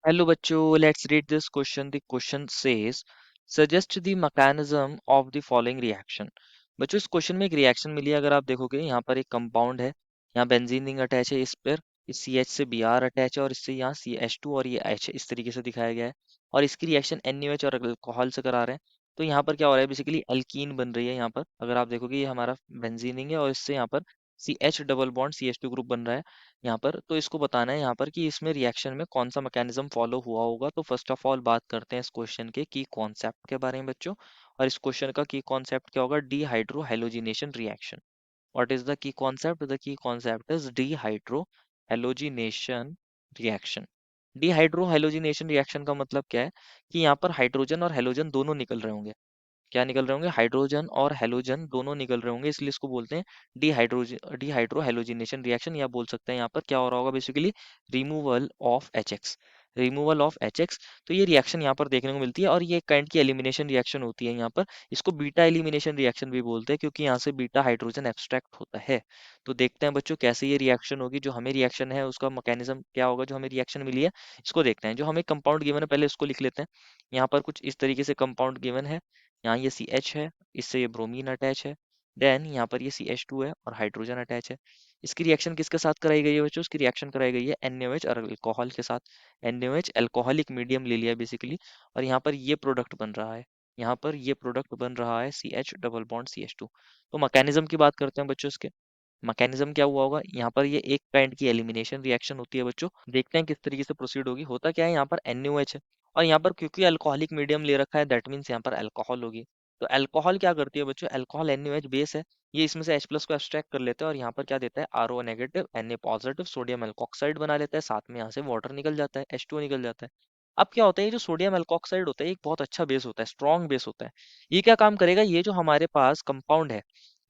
Hello बच्चों, let's read this question. The question says, suggest the mechanism of the following reaction. बच्चों इस question में एक reaction मिली है। अगर आप देखोगे यहाँ पर एक कंपाउंड है, यहाँ बेंजीन रिंग अटैच है, इस पर इस सी एच से बी आर अटैच है और इससे यहाँ सी एच टू और ये एच इस तरीके से दिखाया गया है और इसकी रिएक्शन एन यू एच और अल्कोहल से करा रहे हैं। तो यहाँ पर क्या हो रहा है, बेसिकली एल्कीन बन रही है। यहाँ पर अगर आप देखोगे ये हमारा बेंजीन रिंग है और इससे यहाँ पर C H double bond C H two group बन रहा है यहाँ पर। तो इसको बताना है यहाँ पर कि इसमें रिएक्शन में कौन सा मैकेनिज्म फॉलो हुआ होगा। तो फर्स्ट ऑफ ऑल बात करते हैं इस क्वेश्चन के की कॉन्सेप्ट के बारे में बच्चों। और इस क्वेश्चन का की कॉन्सेप्ट क्या होगा, dehydro halogenation reaction. What is the key concept? The key concept is dehydro halogenation reaction. Dehydro halogenation reaction का मतलब क्या है कि यहाँ पर हाइड्रोजन और हेलोजन दोनों निकल रहे होंगे। क्या निकल रहे होंगे? हाइड्रोजन और हेलोजन दोनों निकल रहे होंगे, इसलिए इसको बोलते हैं डीहाइड्रो हेलोजिनेशन रिएक्शन। या बोल सकते हैं यहाँ पर क्या हो रहा होगा, basically removal of H x. Removal of H x. तो ये रिएक्शन यहाँ पर देखने को मिलती है और ये काइंड की एलिमिनेशन रिएक्शन होती है यहाँ पर। इसको बीटा एलिमिनेशन रिएक्शन भी बोलते हैं क्योंकि यहाँ से बीटा हाइड्रोजन एब्स्ट्रैक्ट होता है। तो देखते हैं बच्चों कैसे ये रिएक्शन होगी। जो हमें रिएक्शन है उसका मैकेनिज्म क्या होगा, जो हमें रिएक्शन मिली है इसको देखते हैं। जो हमें कंपाउंड गिवन है पहले उसको लिख लेते हैं। यहाँ पर कुछ इस तरीके से कंपाउंड गिवन है। यहाँ ये सी एच है, इससे ये ब्रोमीन अटैच है। देन यहाँ पर ये सी एच टू है और हाइड्रोजन अटैच है। इसकी रिएक्शन किसके साथ कराई गई है बच्चों? इसकी रिएक्शन कराई गई है NaOH और अल्कोहल के साथ। NaOH अल्कोहलिक मीडियम ले लिया बेसिकली और यहाँ पर ये प्रोडक्ट बन रहा है। यहाँ पर ये प्रोडक्ट बन रहा है C H double bond C H two. तो मैकेनिज्म की बात करते हैं बच्चों इसके। मैकेनिज्म क्या हुआ होगा, यहाँ पर ये एक काइंड की एलिमिनेशन रिएक्शन होती है बच्चों। देखते हैं किस तरीके से प्रोसीड होगी। होता क्या है, यहाँ पर NaOH है और यहाँ पर क्योंकि अल्कोहलिक मीडियम ले रखा है दैट मीन्स यहाँ पर अल्कोहल होगी। तो अल्कोहल क्या करती है बच्चों, अल्कोहल NaOH बेस है, ये इसमें से H प्लस को एक्सट्रैक्ट कर लेता है और यहाँ पर क्या देता है RO negative Na positive sodium alkoxide बना लेता है। साथ में यहाँ से वाटर निकल जाता है, H2O निकल जाता है। अब क्या होता है, ये जो सोडियम एल्कोक्साइड होता है एक बहुत अच्छा बेस होता है, स्ट्रॉन्ग बेस होता है। ये क्या काम करेगा, ये जो हमारे पास कंपाउंड है,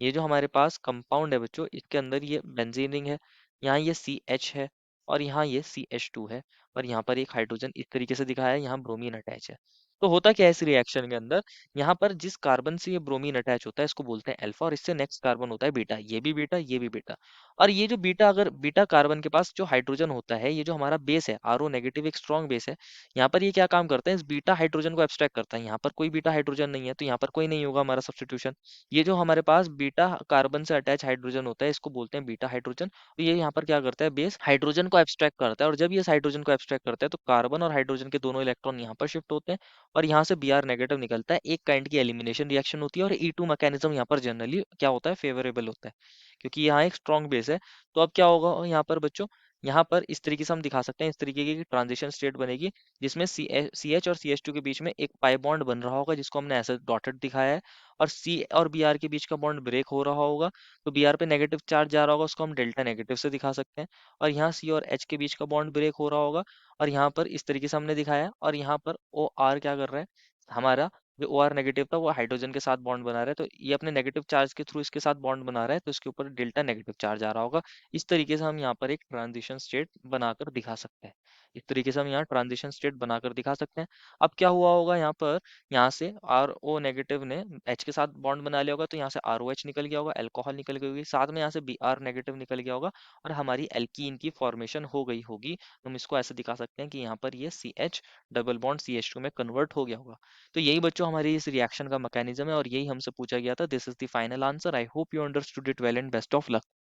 ये जो हमारे पास कंपाउंड है बच्चों, इसके अंदर ये बेंजीन रिंग है, यहाँ ये सी एच है और यहाँ ये सी एच टू है और यहाँ पर एक हाइड्रोजन इस तरीके से दिखाया है, यहाँ ब्रोमीन अटैच है। तो होता क्या है इस रिएक्शन के अंदर, यहाँ पर जिस कार्बन से ये ब्रोमीन अटैच होता है इसको बोलते हैं अल्फा और इससे नेक्स्ट कार्बन होता है बीटा। ये भी बीटा, ये भी बीटा। और ये जो बीटा, अगर बीटा कार्बन के पास जो हाइड्रोजन होता है, ये जो हमारा बेस है आर ओ नेगेटिव, एक स्ट्रॉन्ग बेस है, यहाँ पर ये क्या काम करता है, इस बीटा हाइड्रोजन को एब्स्ट्रैक्ट करता है। यहाँ पर कोई बीटा हाइड्रोजन नहीं है तो यहाँ पर कोई नहीं होगा हमारा सब्स्टिट्यूशन। ये जो हमारे पास बीटा कार्बन से अटैच हाइड्रोजन होता है इसको बोलते हैं बीटा हाइड्रोजन। तो ये यहाँ पर क्या करता है, बेस हाइड्रोजन को एब्स्ट्रैक्ट करता है और जब ये इस हाइड्रोजन को एब्स्ट्रैक्ट करता है तो कार्बन और हाइड्रोजन के दोनों इलेक्ट्रॉन यहाँ पर शिफ्ट होते हैं और यहाँ से Br नेगेटिव निकलता है। एक काइंड की एलिमिनेशन रिएक्शन होती है और E2 मैकेनिज्म यहाँ पर जनरली क्या होता है, फेवरेबल होता है क्योंकि यहाँ एक स्ट्रॉन्ग बेस है। तो अब क्या होगा यहाँ पर बच्चों, यहाँ पर इस तरीके से हम दिखा सकते हैं, इस तरीके की ट्रांजिशन स्टेट बनेगी जिसमें सी एच और सी एच टू के बीच में एक पाई बॉन्ड बन रहा होगा जिसको हमने ऐसे डॉटेड दिखाया है। और सी और बी आर के बीच का बॉन्ड ब्रेक हो रहा होगा तो बी आर पे नेगेटिव चार्ज जा रहा होगा, उसको हम डेल्टा नेगेटिव से दिखा सकते हैं। और यहाँ सी और एच के बीच का बॉन्ड ब्रेक हो रहा होगा और यहाँ पर इस तरीके से हमने दिखाया है। और यहाँ पर ओ आर क्या कर रहा है, हमारा जो ओ आर नेगेटिव था वो हाइड्रोजन के साथ बॉन्ड बना रहा है, तो ये अपने नेगेटिव चार्ज के थ्रू इसके साथ बॉन्ड बना रहा है तो इसके ऊपर डेल्टा नेगेटिव चार्ज आ रहा होगा। इस तरीके से हम यहाँ पर एक ट्रांजिशन स्टेट बनाकर दिखा सकते हैं। इस तरीके से हम यहाँ ट्रांजिशन स्टेट बनाकर दिखा सकते हैं। अब क्या हुआ होगा यहाँ पर, यहाँ से आर ओ नेगेटिव ने एच के साथ बॉन्ड बना लिया होगा तो यहाँ से आर ओ एच निकल गया होगा, अल्कोहल निकल गई होगी, साथ में यहाँ से बी आर नेगेटिव निकल गया होगा और हमारी एल्कीन की फॉर्मेशन हो गई होगी। हम इसको ऐसे दिखा सकते हैं कि यहाँ पर ये C H double bond C H two में कन्वर्ट हो गया होगा। तो यही बच्चों हमारी इस रिएक्शन का मैकेनिज्म है और यही हमसे पूछा गया था। This is the final answer. I hope you understood it well and best of luck.